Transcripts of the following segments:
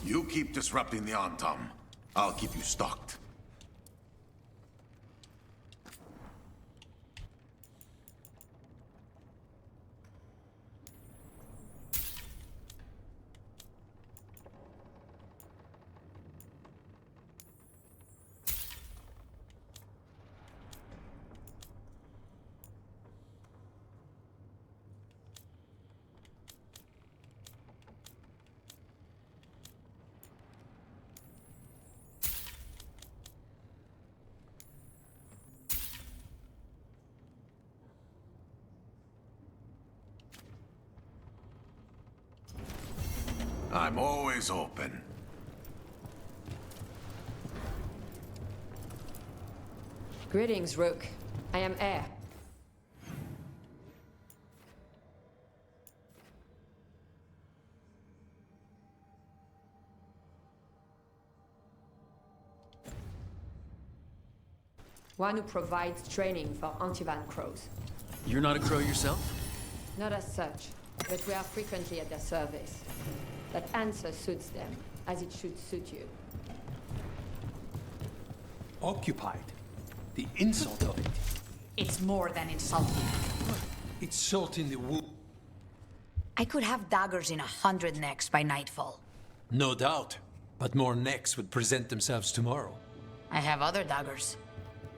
You keep disrupting the Antam. I'll keep you stocked. I'm always open. Greetings, Rook. I am Heir. One who provides training for Antivan crows. You're not a crow yourself? Not as such, but we are frequently at their service. That answer suits them, as it should suit you. Occupied. The insult of it. It's more than insulting. It's salt in the wound. I could have daggers in 100 necks by nightfall. No doubt. But more necks would present themselves tomorrow. I have other daggers.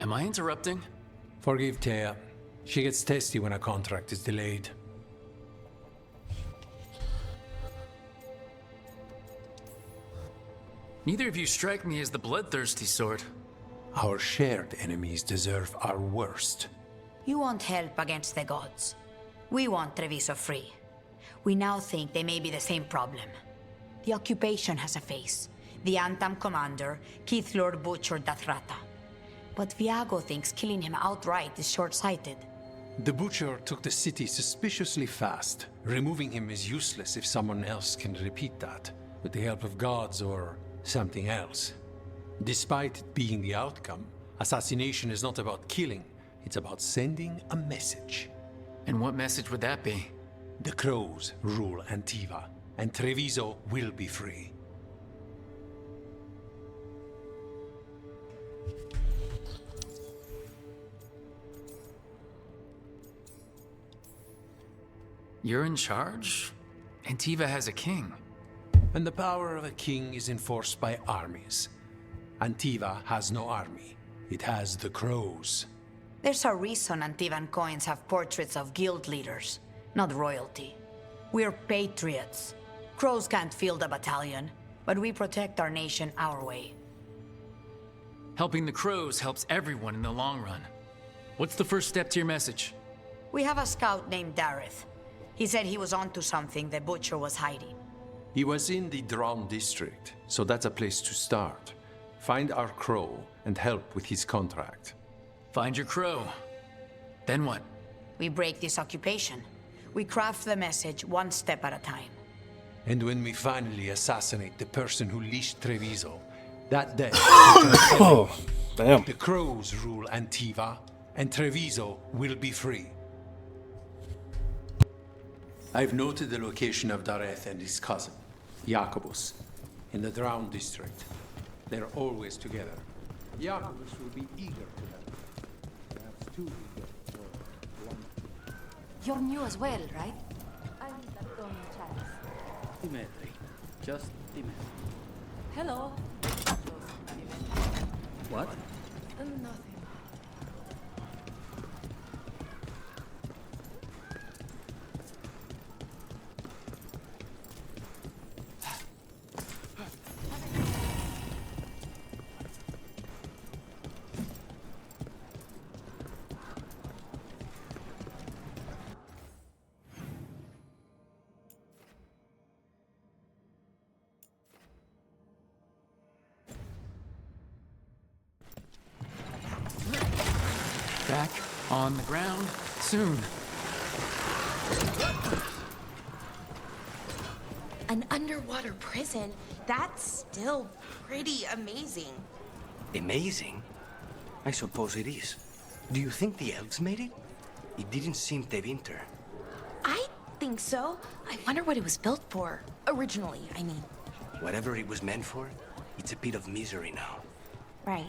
Am I interrupting? Forgive Thea. She gets testy when a contract is delayed. Neither of you strike me as the bloodthirsty sort. Our shared enemies deserve our worst. You want help against the gods. We want Treviso free. We now think they may be the same problem. The occupation has a face. The Antam commander, Keith Lord Butcher Dathrata. But Viago thinks killing him outright is short-sighted. The Butcher took the city suspiciously fast. Removing him is useless if someone else can repeat that, with the help of gods or something else. Despite it being the outcome, assassination is not about killing, it's about sending a message. And what message would that be? The crows rule Antiva, and Treviso will be free. You're in charge? Antiva has a king. And the power of a king is enforced by armies. Antiva has no army. It has the crows. There's a reason Antivan coins have portraits of guild leaders, not royalty. We're patriots. Crows can't field a battalion, but we protect our nation our way. Helping the crows helps everyone in the long run. What's the first step to your message? We have a scout named Dareth. He said he was onto something the Butcher was hiding. He was in the Drown district, so that's a place to start. Find our crow and help with his contract. Find your crow. Then what? We break this occupation. We craft the message one step at a time. And when we finally assassinate the person who leashed Treviso, that day, Oh, damn. the crows rule Antiva, and Treviso will be free. I've noted the location of Dareth and his cousin, Jacobus, in the Drown district. They're always together. Jacobus will be eager to help. Perhaps two will get or one. You're new as well, right? I'm Antonio Chávez. Dimitri. Just Dimitri. Hello. What? Nothing. Back on the ground soon. An underwater prison? That's still pretty amazing. Amazing? I suppose it is. Do you think the elves made it? It didn't seem to winter. I think so. I wonder what it was built for. Originally, I mean. Whatever it was meant for, it's a pit of misery now. Right.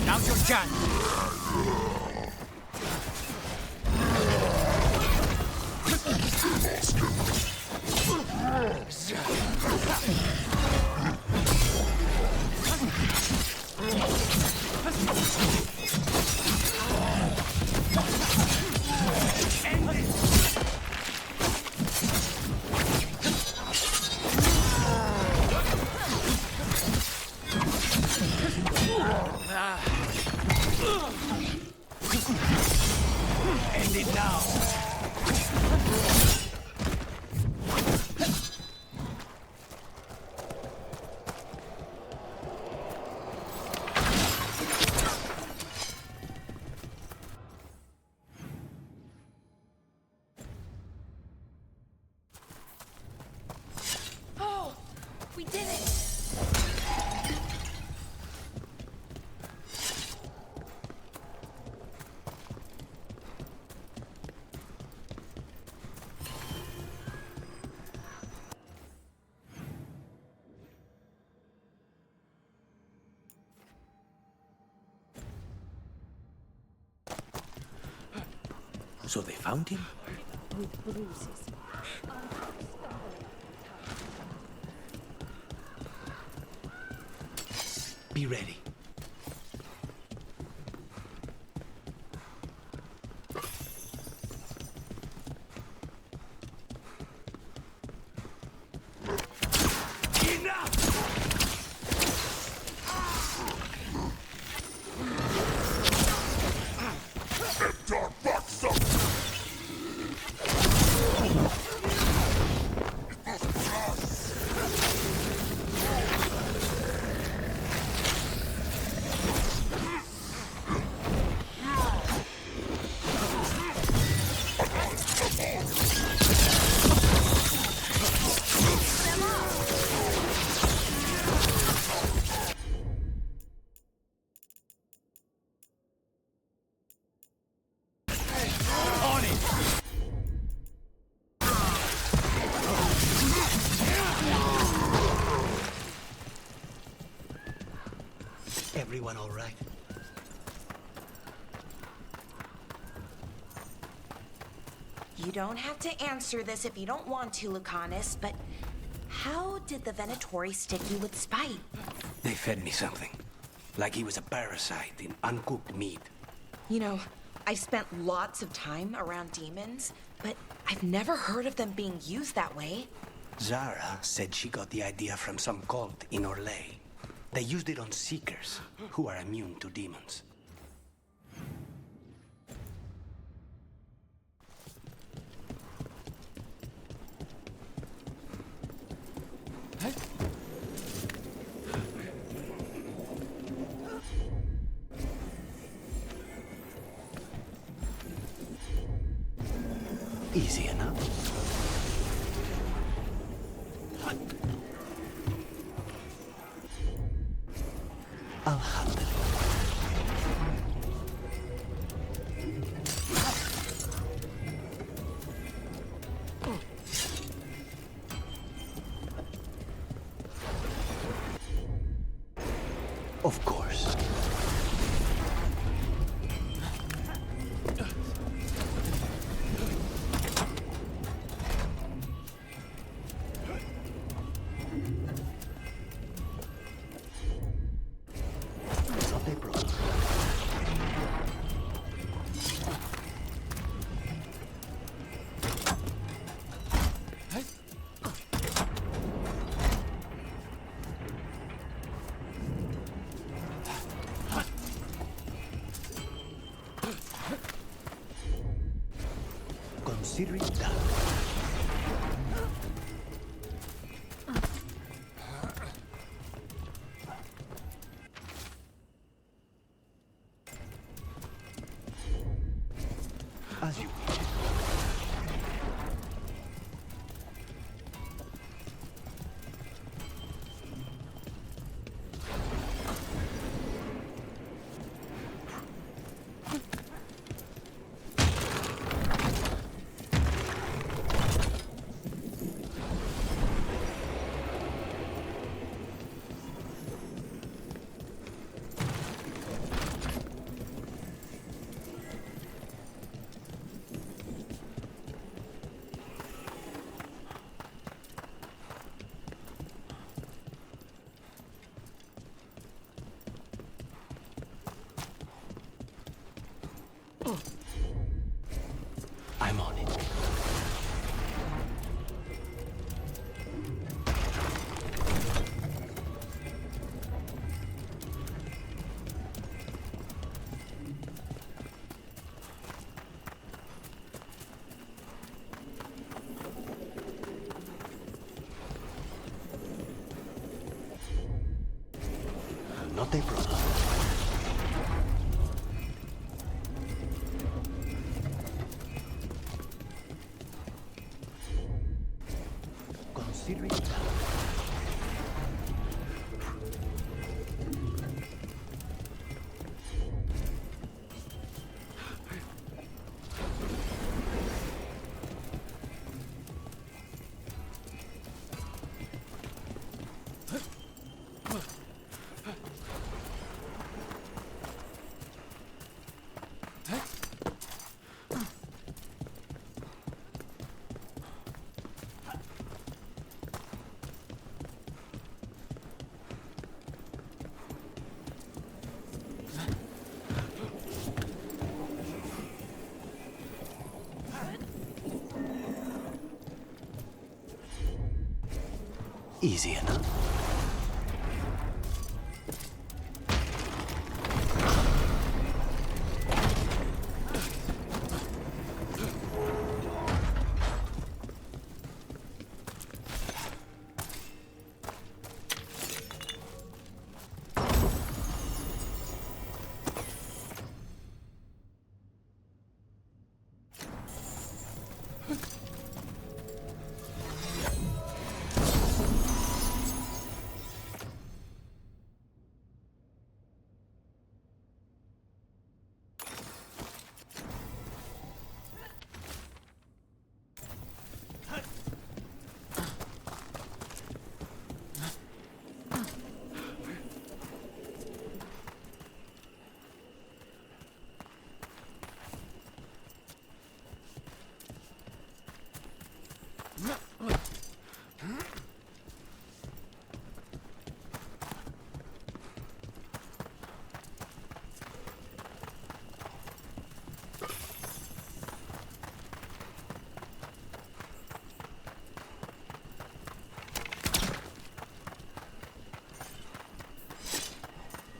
Now's your chance. End it now. Oh, we did it. So they found him? With bruises. Be ready. Everyone all right? You don't have to answer this if you don't want to, Lucanus, but how did the Venatori stick you with spite? They fed me something. Like he was a parasite in uncooked meat. You know, I've spent lots of time around demons, but I've never heard of them being used that way. Zara said she got the idea from some cult in Orlais. They used it on seekers who are immune to demons. Easy enough. I'll handle it. Of course. Not a problem. Consider it done. As you wish. I'm on it. Not a problem. Consider it done. Easy enough.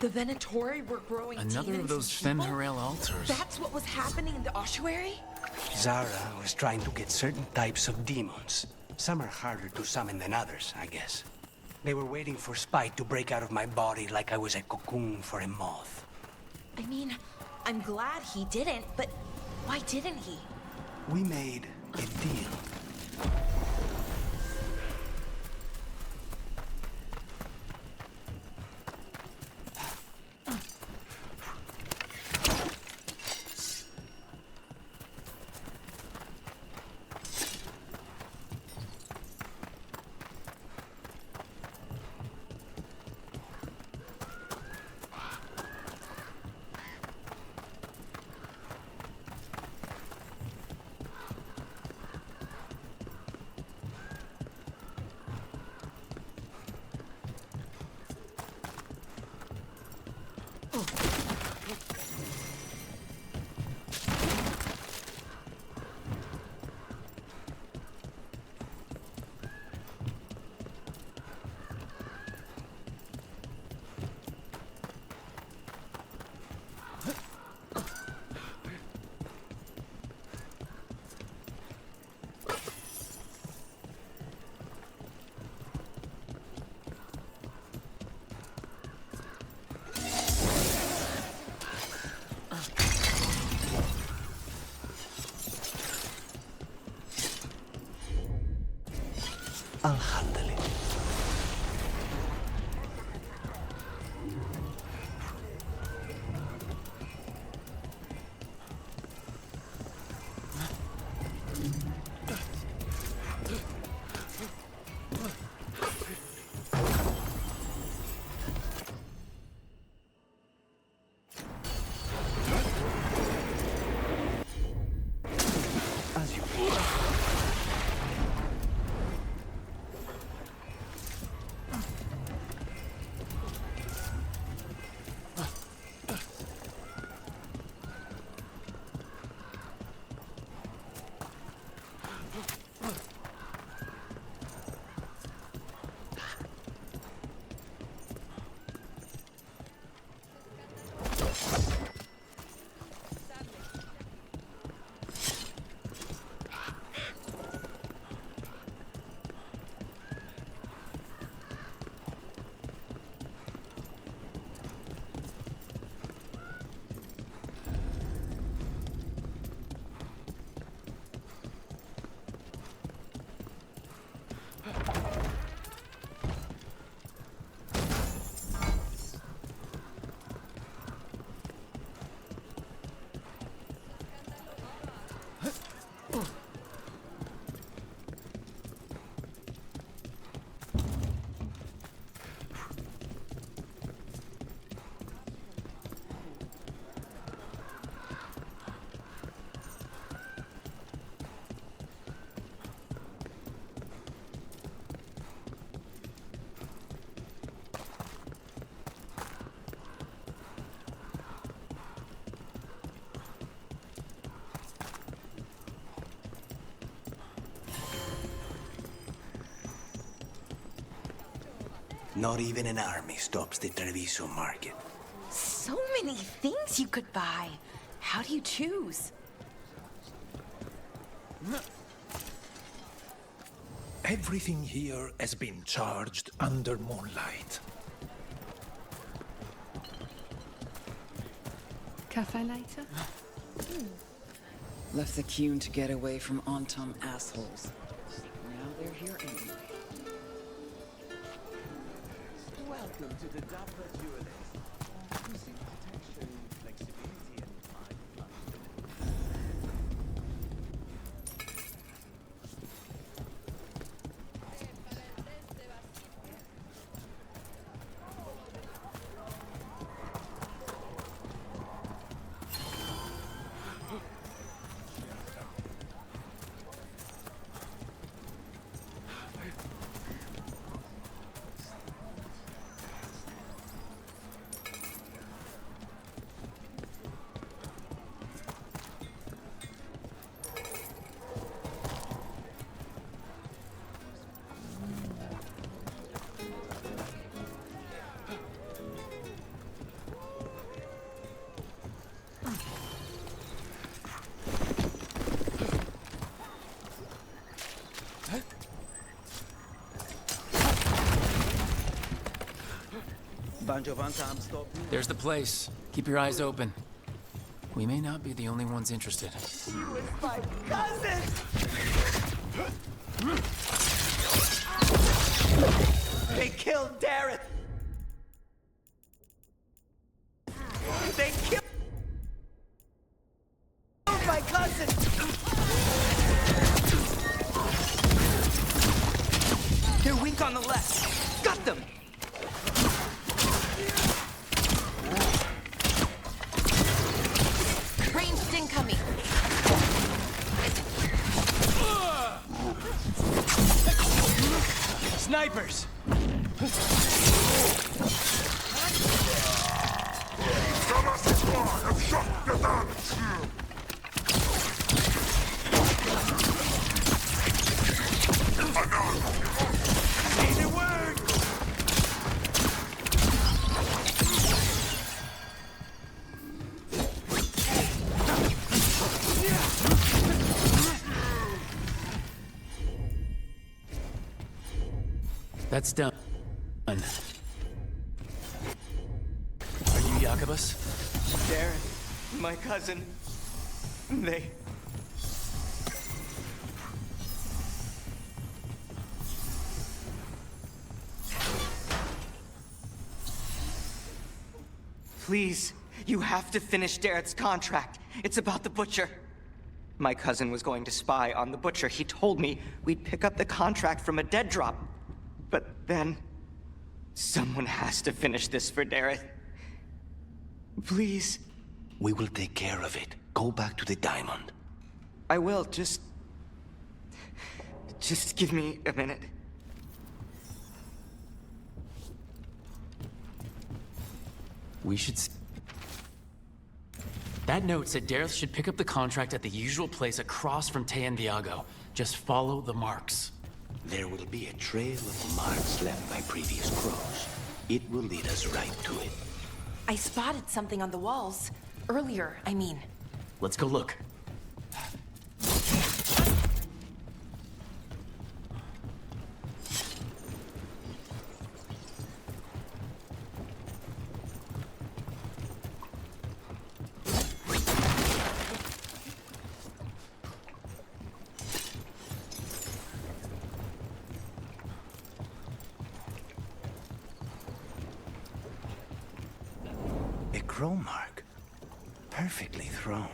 The Venatori were growing Another demons of those and people? Fen'Harel altars. That's what was happening in the ossuary? Zara was trying to get certain types of demons. Some are harder to summon than others, I guess. They were waiting for Spite to break out of my body like I was a cocoon for a moth. I mean, I'm glad he didn't, but why didn't he? We made a deal. I'll handle it. As you wish. Not even an army stops the Treviso market. So many things you could buy. How do you choose? Everything here has been charged under moonlight. Cafe later? Left the Cune to get away from Antum assholes. Now they're here anyway. Welcome to the Dapper Duelist. Increasing protection, flexibility, and time. There's the place. Keep your eyes open. We may not be the only ones interested. She was my cousin! They killed Dareth! They killed my cousin! They're weak on the left. Got them! Ranged incoming. Snipers! Say the word! That's done. Are you Jacobus? Dareth, my cousin. Please, you have to finish Dareth's contract. It's about the Butcher. My cousin was going to spy on the Butcher. He told me we'd pick up the contract from a dead drop. But then... someone has to finish this for Dareth. Please. We will take care of it. Go back to the diamond. I will, just give me a minute. We should... That note said Dareth should pick up the contract at the usual place across from Teandiago. Just follow the marks. There will be a trail of marks left by previous crows. It will lead us right to it. I spotted something on the walls. Earlier, I mean. Let's go look. A crow mark. Perfectly thrown.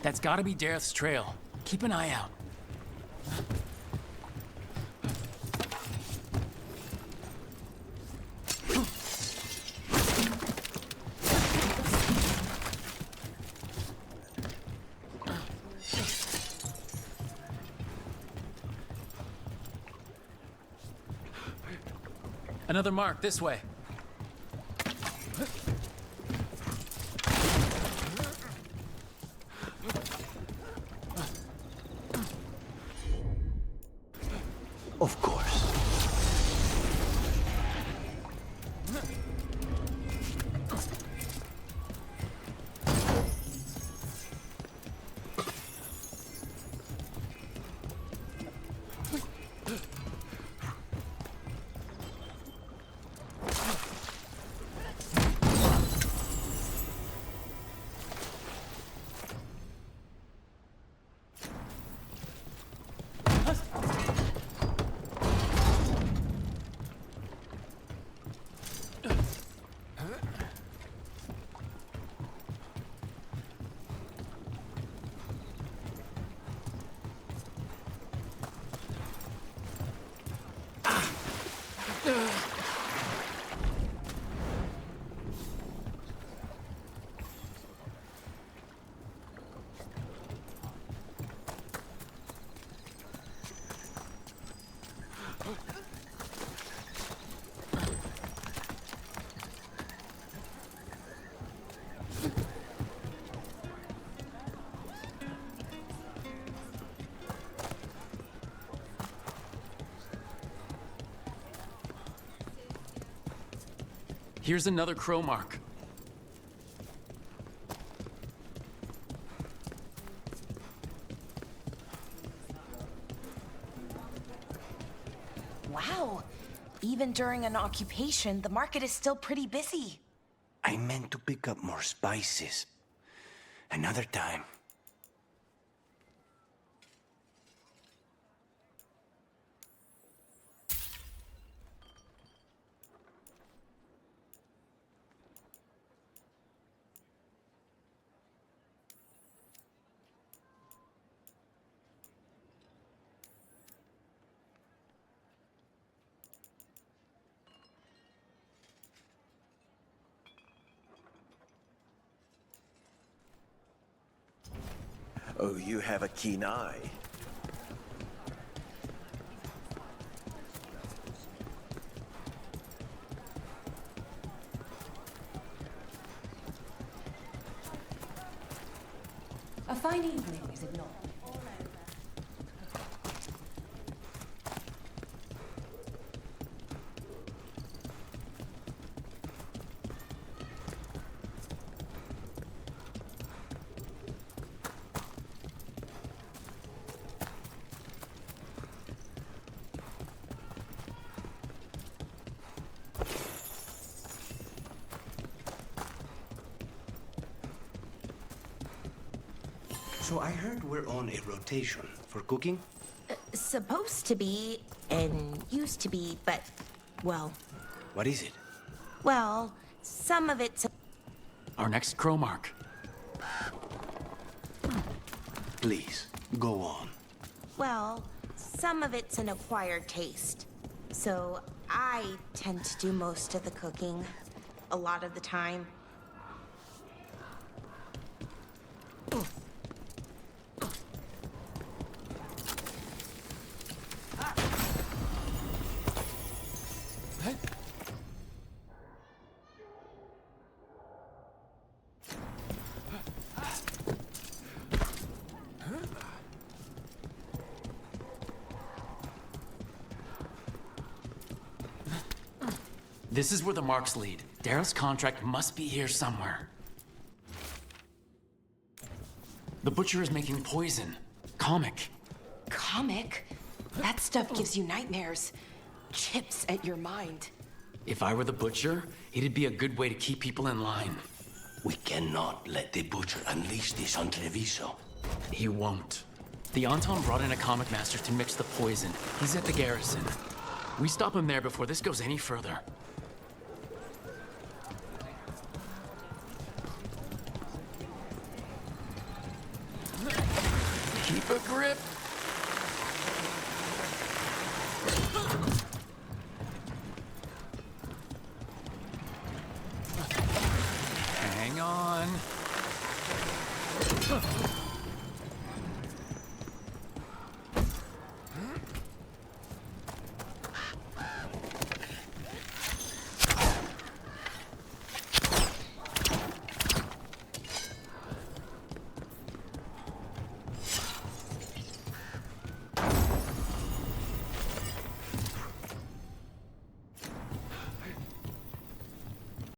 That's gotta be Dareth's trail. Keep an eye out. Another mark this way. Of course. Here's another crow mark. Wow. Even during an occupation, the market is still pretty busy. I meant to pick up more spices. Another time. Oh, you have a keen eye. A fine evening, is it not? So I heard we're on a rotation for cooking? Supposed to be, and used to be, but, well... What is it? Well, some of it's... Our next crow mark. Please, go on. Well, some of it's an acquired taste. So I tend to do most of the cooking, a lot of the time. This is where the marks lead. Daryl's contract must be here somewhere. The butcher is making poison. Comic. Comic? That stuff gives you nightmares. Chips at your mind. If I were the butcher, it'd be a good way to keep people in line. We cannot let the butcher unleash this on Treviso. He won't. The Anton brought in a comic master to mix the poison. He's at the garrison. We stop him there before this goes any further. Keep a grip. Hang on.